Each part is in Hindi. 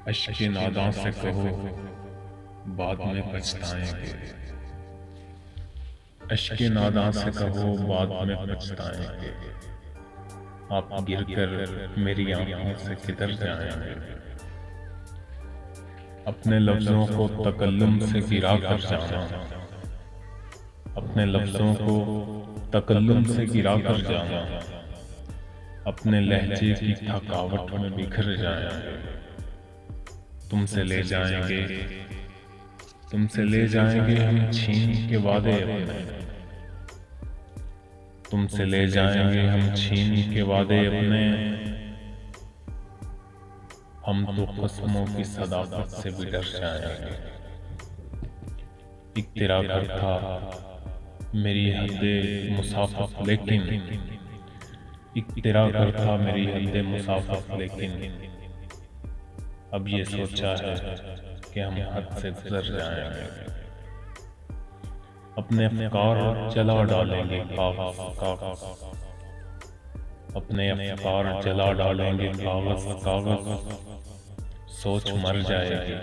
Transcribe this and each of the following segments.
अश्क नादान से कहो बाद में पछताएंगे। अश्क नादान से कहो बाद में पछताएंगे। आप गिरकर मेरी आंखों से किधर जाएंगे। अपने लफ्जों को तकल्लुम से गिरा कर जाना, अपने लफ्जों को तकल्लुम से गिरा कर जाना, अपने लहजे की थकावट में बिखर जाएंगे। तुमसे ले जाएंगे, तुमसे ले जाएंगे हम छीन के वादे अपने। तुमसे ले जाएंगे हम छीन के वादे अपने। हम तो कसमों की सदाकत से भी डर जाएंगे। एक तेरा घर था मेरी हद्दे मुसाफिर लेकिन, एक तेरा घर था मेरी हद्दे मुसाफिर लेकिन अब ये सोचा है कि हम हद से गुजर जाएंगे। अपने अफ़कार जला डालेंगे कागज़ कागज़, अपने अफ़कार जला डालेंगे कागज़ कागज़। सोच मर जाएगी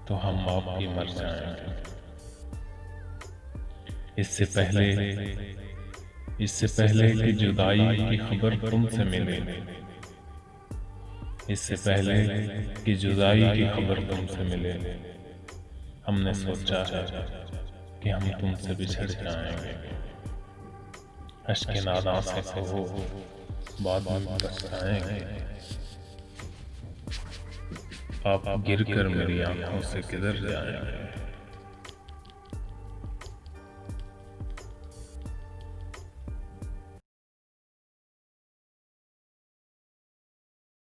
तो हम आप भी मर जाएंगे। इससे पहले कि जुदाई की खबर तुमसे मिले, इससे पहले कि जुदाई की खबर तुमसे मिले, हमने सोचा है कि हम तुमसे बिछड़ जाएंगे। अश्क नादान से कहो बाद में पछताएंगे। आप गिरकर मेरी आंखों से किधर जाएंगे।